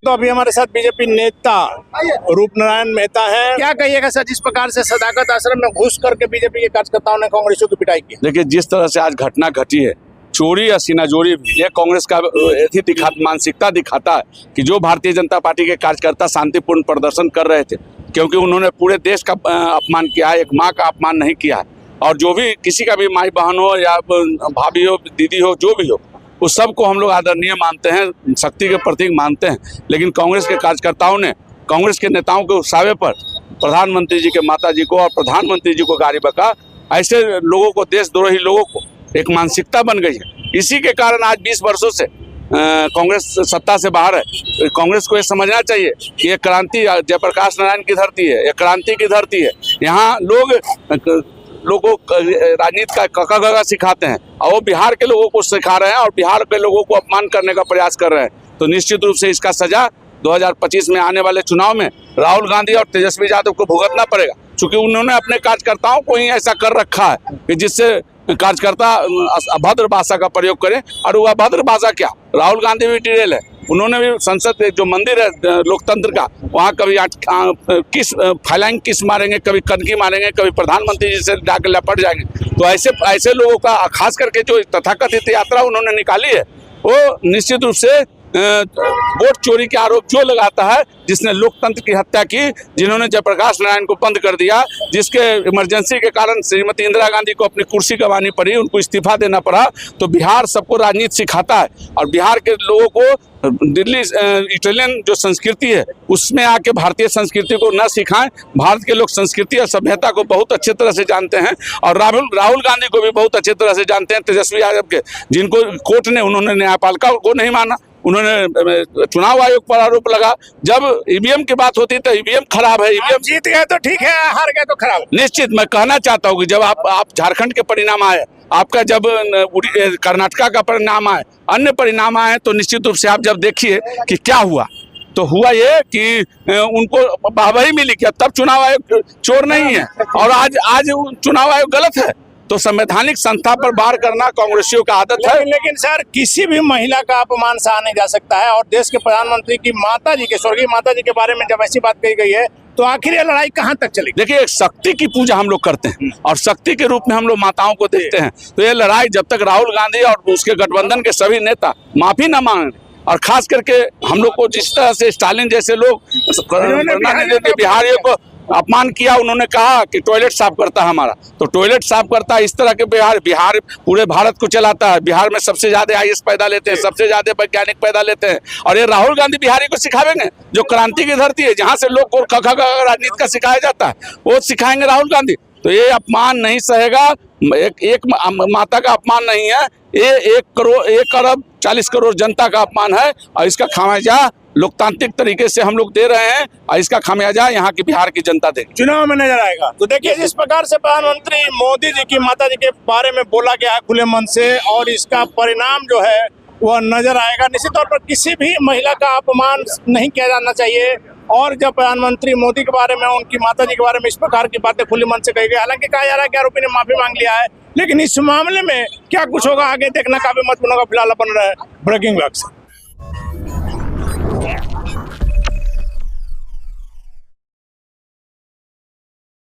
तो अभी हमारे साथ बीजेपी नेता रूपनारायण मेहता है। क्या कहिएगा सर, जिस प्रकार से सदाकत आश्रम में घुस करके बीजेपी के कार्यकर्ताओं ने कांग्रेसियों की पिटाई की? देखिए, जिस तरह से आज घटना घटी है, चोरी या सीनाजोरी, ये कांग्रेस का मानसिकता दिखाता है कि जो भारतीय जनता पार्टी के कार्यकर्ता शांतिपूर्ण प्रदर्शन कर रहे थे, क्योंकि उन्होंने पूरे देश का अपमान किया है, एक माँ का अपमान नहीं किया है। और जो भी किसी का भी माई बहन हो या भाभी हो, दीदी हो, जो भी हो, उस सब को हम लोग आदरणीय मानते हैं, शक्ति के प्रतीक मानते हैं। लेकिन कांग्रेस के कार्यकर्ताओं ने कांग्रेस के नेताओं के उकसावे पर प्रधानमंत्री जी के माता जी को और प्रधानमंत्री जी को गाली बका। ऐसे लोगों को, देशद्रोही लोगों को एक मानसिकता बन गई है। इसी के कारण आज 20 वर्षों से कांग्रेस सत्ता से बाहर है। कांग्रेस को ये समझना चाहिए कि ये क्रांति जयप्रकाश नारायण की धरती है, ये क्रांति की धरती है। यहाँ लोगों को राजनीति का कका गगा सिखाते हैं और वो बिहार के लोगों को सिखा रहे हैं और बिहार के लोगों को अपमान करने का प्रयास कर रहे हैं। तो निश्चित रूप से इसका सजा 2025 में आने वाले चुनाव में राहुल गांधी और तेजस्वी यादव को भुगतना पड़ेगा, क्योंकि उन्होंने अपने कार्यकर्ताओं को ही ऐसा कर रखा है कि जिससे कार्यकर्ता अभद्र भाषा का प्रयोग करें। और वो अभद्र भाषा क्या, राहुल गांधी भी टिरेल है, उन्होंने भी संसद जो मंदिर है लोकतंत्र का, वहाँ कभी किस फैलाएंगे, किस मारेंगे, कभी कनकी मारेंगे, कभी प्रधानमंत्री जी से जाकर लपट जाएंगे। तो ऐसे लोगों का, खास करके जो तथाकथित यात्रा उन्होंने निकाली है, वो निश्चित रूप से वोट चोरी के आरोप जो लगाता है, जिसने लोकतंत्र की हत्या की, जिन्होंने जयप्रकाश नारायण को बंद कर दिया, जिसके इमरजेंसी के कारण श्रीमती इंदिरा गांधी को अपनी कुर्सी गंवानी पड़ी, उनको इस्तीफा देना पड़ा। तो बिहार सबको राजनीति सिखाता है और बिहार के लोगों को दिल्ली इटालियन जो संस्कृति है उसमें आके भारतीय संस्कृति को न सिखाएं। भारत के लोग संस्कृति और सभ्यता को बहुत अच्छे तरह से जानते हैं और राहुल गांधी को भी बहुत अच्छे तरह से जानते हैं, तेजस्वी यादव के, जिनको कोर्ट ने, उन्होंने न्यायपालिका को नहीं माना, उन्होंने चुनाव आयोग पर आरोप लगा। जब ईवीएम की बात होती तो ईवीएम खराब है, ईवीएम जीत गए तो ठीक है, हार गए तो खराब। निश्चित मैं कहना चाहता हूँ कि जब आप झारखंड के परिणाम आए, आपका जब कर्नाटका का परिणाम आए, अन्य परिणाम आए, तो निश्चित रूप से आप जब देखिए कि क्या हुआ, तो हुआ ये कि उनको वाहवाही मिली कि तब चुनाव आयोग चोर नहीं है और आज चुनाव आयोग गलत है। तो संवैधानिक संस्था पर वार करना कांग्रेसियों का आदत है। लेकिन सर, किसी भी महिला का अपमान सहा नहीं जा सकता है और देश के प्रधानमंत्री की माता जी के, स्वर्गीय माता जी के बारे में जब ऐसी बात कही गई है, तो आखिर ये लड़ाई कहाँ तक चलेगी? देखिए, शक्ति की पूजा हम लोग करते हैं और शक्ति के रूप में हम लोग माताओं को देखते हैं। तो ये लड़ाई जब तक राहुल गांधी और उसके गठबंधन के सभी नेता माफी न मांगे, और खास करके हम लोग को जिस तरह से स्टालिन जैसे लोग बिहारियों को अपमान किया, उन्होंने कहा कि टॉयलेट साफ करता है हमारा, तो टॉयलेट साफ करता है। इस तरह के बिहार पूरे भारत को चलाता है। बिहार में सबसे ज्यादा आईएएस पैदा लेते हैं, सबसे ज्यादा वैज्ञानिक पैदा लेते हैं, और ये राहुल गांधी बिहारी को सिखावेंगे, जो क्रांति की धरती है, जहां से लोग को राजनीति का सिखाया जाता है, वो सिखाएंगे राहुल गांधी। तो ये अपमान नहीं सहेगा, एक माता का अपमान नहीं है, ये 1 अरब 40 करोड़ जनता का अपमान है और इसका खामियाजा लोकतांत्रिक तरीके से हम लोग दे रहे हैं और इसका खामियाजा यहाँ की बिहार की जनता देगी, चुनाव में नजर आएगा। तो देखिए, जिस प्रकार से प्रधानमंत्री मोदी जी की माता जी के बारे में बोला गया है खुले मन से, और इसका परिणाम जो है वह नजर आएगा। निश्चित तौर पर किसी भी महिला का अपमान नहीं किया जाना चाहिए। और जब प्रधानमंत्री मोदी के बारे में, उनकी माता जी के बारे में इस प्रकार की बातें खुले मन से कही गई, हालांकि कहा जा रहा है कि आरोपी ने माफी मांग लिया है, लेकिन इस मामले में क्या कुछ होगा आगे देखना काफी महत्वपूर्ण होगा। फिलहाल बन रहा है ब्रेकिंग न्यूज़।